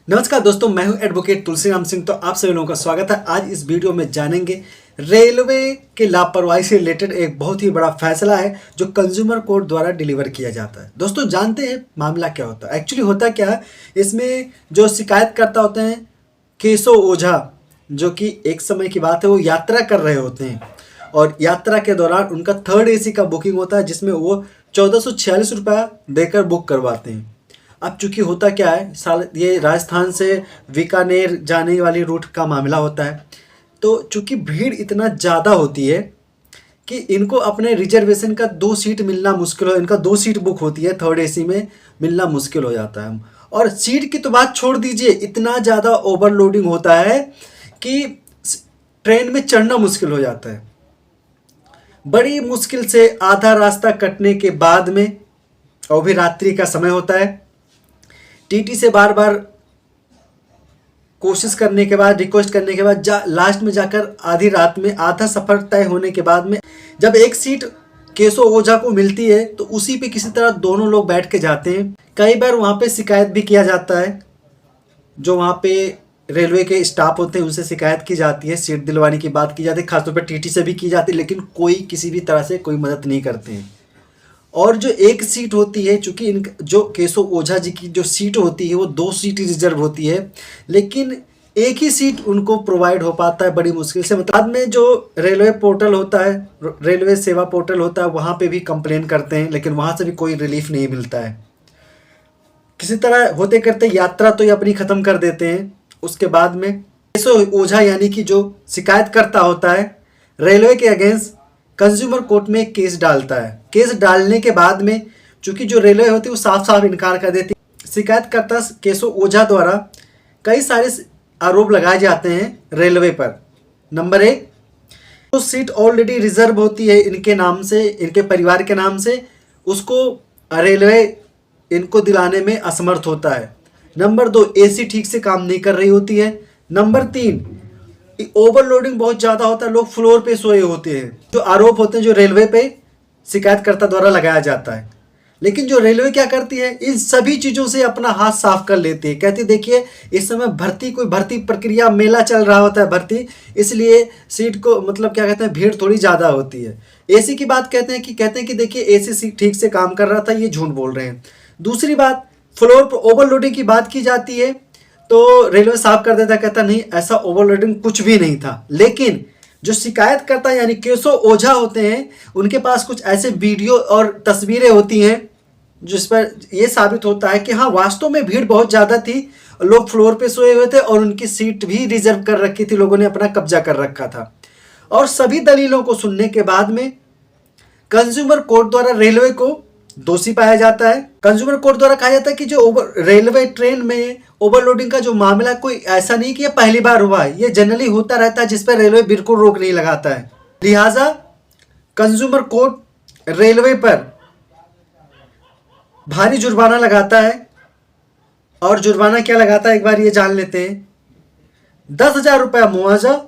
नमस्कार दोस्तों, मैं हूं एडवोकेट तुलसीराम सिंह। तो आप सभी लोगों का स्वागत है। आज इस वीडियो में जानेंगे रेलवे के लापरवाही से रिलेटेड एक बहुत ही बड़ा फैसला है जो कंज्यूमर कोर्ट द्वारा डिलीवर किया जाता है। दोस्तों जानते हैं मामला क्या होता है, एक्चुअली होता क्या है। इसमें जो शिकायतकर्ता होते हैं केशव ओझा, जो कि एक समय की बात है वो यात्रा कर रहे होते हैं और यात्रा के दौरान उनका थर्ड एसी का बुकिंग होता है जिसमें वो 1446 रुपया देकर बुक करवाते हैं। अब चूंकि होता क्या है, साल ये राजस्थान से बीकानेर जाने वाली रूट का मामला होता है। तो चूंकि भीड़ इतना ज़्यादा होती है कि इनको अपने रिजर्वेशन का 2 सीट मिलना मुश्किल हो, इनका 2 सीट बुक होती है, थर्ड एसी में मिलना मुश्किल हो जाता है। और सीट की तो बात छोड़ दीजिए, इतना ज़्यादा ओवरलोडिंग होता है कि ट्रेन में चढ़ना मुश्किल हो जाता है। बड़ी मुश्किल से आधा रास्ता कटने के बाद में, और भी रात्रि का समय होता है, टीटी से बार बार कोशिश करने के बाद, रिक्वेस्ट करने के बाद लास्ट में जाकर आधी रात में, आधा सफ़र तय होने के बाद में जब एक सीट केशव ओझा को मिलती है तो उसी पे किसी तरह दोनों लोग बैठ के जाते हैं। कई बार वहाँ पे शिकायत भी किया जाता है, जो वहाँ पे रेलवे के स्टाफ होते हैं उनसे शिकायत की जाती है, सीट दिलवाने की बात की जाती है, खासतौर पर टीटी से भी की जाती है, लेकिन कोई किसी भी तरह से कोई मदद नहीं करते हैं। और जो एक सीट होती है, चूंकि इन जो केशव ओझा जी की जो सीट होती है वो 2 सीट रिजर्व होती है, लेकिन एक ही सीट उनको प्रोवाइड हो पाता है बड़ी मुश्किल से। बाद में जो रेलवे पोर्टल होता है, रेलवे सेवा पोर्टल होता है, वहाँ पे भी कंप्लेन करते हैं, लेकिन वहाँ से भी कोई रिलीफ नहीं मिलता है। किसी तरह होते करते यात्रा तो ये अपनी ख़त्म कर देते हैं। उसके बाद में केशव ओझा यानी कि जो शिकायतकर्ता होता है, रेलवे के अगेंस्ट कंज्यूमर कोर्ट में केस डालता है। केस डालने के बाद में चूंकि जो रेलवे होती है वो साफ साफ इनकार कर देती है। शिकायतकर्ता केशव ओझा द्वारा कई सारे आरोप लगाए जाते हैं रेलवे पर। नंबर 1, तो सीट ऑलरेडी रिजर्व होती है इनके नाम से, इनके परिवार के नाम से, उसको रेलवे इनको दिलाने में असमर्थ होता है। नंबर 2, एसी ठीक से काम नहीं कर रही होती है। नंबर 3, ओवरलोडिंग बहुत ज़्यादा होता है, लोग फ्लोर पे सोए होते हैं। जो आरोप होते हैं जो रेलवे पे शिकायतकर्ता द्वारा लगाया जाता है, लेकिन जो रेलवे क्या करती है, इन सभी चीज़ों से अपना हाथ साफ कर लेती है। कहती देखिए इस समय कोई भर्ती प्रक्रिया, मेला चल रहा होता है भर्ती, इसलिए सीट को मतलब क्या कहते हैं, भीड़ थोड़ी ज़्यादा होती है। एसी की बात कहते हैं कि देखिए एसी ठीक से काम कर रहा था, ये झूठ बोल रहे हैं। दूसरी बात, फ्लोर पर ओवरलोडिंग की बात की जाती है तो रेलवे साफ कर देता, कहता नहीं ऐसा ओवरलोडिंग कुछ भी नहीं था। लेकिन जो शिकायतकर्ता यानी केशव ओझा होते हैं, उनके पास कुछ ऐसे वीडियो और तस्वीरें होती हैं जिस पर यह साबित होता है कि हाँ वास्तव में भीड़ बहुत ज़्यादा थी, लोग फ्लोर पे सोए हुए थे और उनकी सीट भी रिजर्व कर रखी थी, लोगों ने अपना कब्जा कर रखा था। और सभी दलीलों को सुनने के बाद में कंज्यूमर कोर्ट द्वारा रेलवे को दोषी पाया जाता है। कंज्यूमर कोर्ट द्वारा कहा जाता है कि जो रेलवे ट्रेन में ओवरलोडिंग का जो मामला कोई ऐसा नहीं कि ये पहली बार हुआ है, ये जनरली होता रहता है, जिस पर रेलवे बिल्कुल रोक नहीं लगाता है। लिहाजा कंज्यूमर कोर्ट रेलवे पर भारी जुर्माना लगाता है। और जुर्माना क्या लगाता है एक बार ये जान लेते हैं। 10,000 रुपया मुआवजा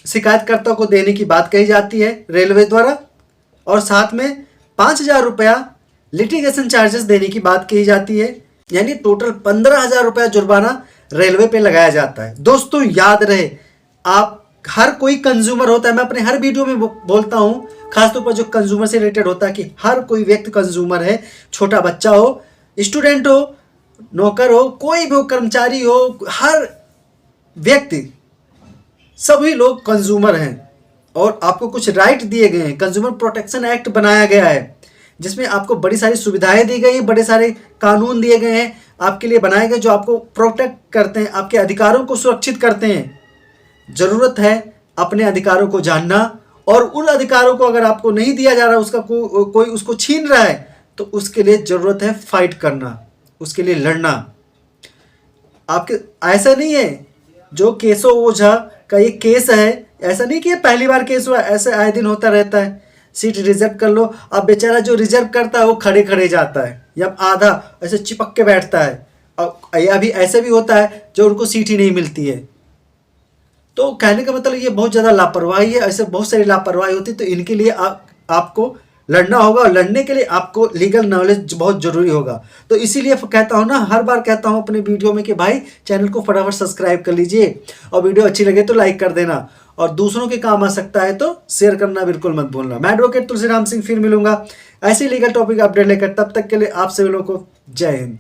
शिकायतकर्ता को देने की बात कही जाती है रेलवे द्वारा, और साथ में 5,000 रुपया लिटिगेशन चार्जेस देने की बात कही जाती है। यानी टोटल 15,000 रुपया जुर्माना रेलवे पे लगाया जाता है। दोस्तों याद रहे, आप हर कोई कंज्यूमर होता है, मैं अपने हर वीडियो में बोलता हूँ, खासतौर पर जो कंज्यूमर से रिलेटेड होता है कि हर कोई व्यक्ति कंज्यूमर है। छोटा बच्चा हो, स्टूडेंट हो, नौकर हो, कोई भी हो, कर्मचारी हो, हर व्यक्ति, सभी लोग कंज्यूमर हैं और आपको कुछ राइट दिए गए हैं। कंज्यूमर प्रोटेक्शन एक्ट बनाया गया है जिसमें आपको बड़ी सारी सुविधाएं दी गई हैं, बड़े सारे कानून दिए गए हैं आपके लिए बनाए गए, जो आपको प्रोटेक्ट करते हैं, आपके अधिकारों को सुरक्षित करते हैं। ज़रूरत है अपने अधिकारों को जानना, और उन अधिकारों को अगर आपको नहीं दिया जा रहा, उसका कोई उसको छीन रहा है, तो उसके लिए ज़रूरत है फाइट करना, उसके लिए लड़ना। आपके ऐसा नहीं है जो केशव ओझा का ये केस है, ऐसा नहीं कि ये पहली बार केस हुआ, ऐसा आए दिन होता रहता है। सीट रिजर्व कर लो, अब बेचारा जो रिजर्व करता है वो खड़े खड़े जाता है या आधा ऐसे चिपक के बैठता है, और या भी ऐसे भी होता है जो उनको सीट ही नहीं मिलती है। तो कहने का मतलब ये बहुत ज़्यादा लापरवाही है। ऐसे बहुत सारी लापरवाही होती है, तो इनके लिए आपको लड़ना होगा और लड़ने के लिए आपको लीगल नॉलेज बहुत जरूरी होगा। तो इसीलिए कहता हूँ ना, हर बार कहता हूँ अपने वीडियो में कि भाई चैनल को फटाफट सब्सक्राइब कर लीजिए और वीडियो अच्छी लगे तो लाइक कर देना और दूसरों के काम आ सकता है तो शेयर करना बिल्कुल मत भूलना। मैं एडवोकेट तुलसीराम सिंह फिर मिलूंगा ऐसे लीगल टॉपिक अपडेट लेकर, तब तक के लिए आप सभी लोगों को जय हिंद।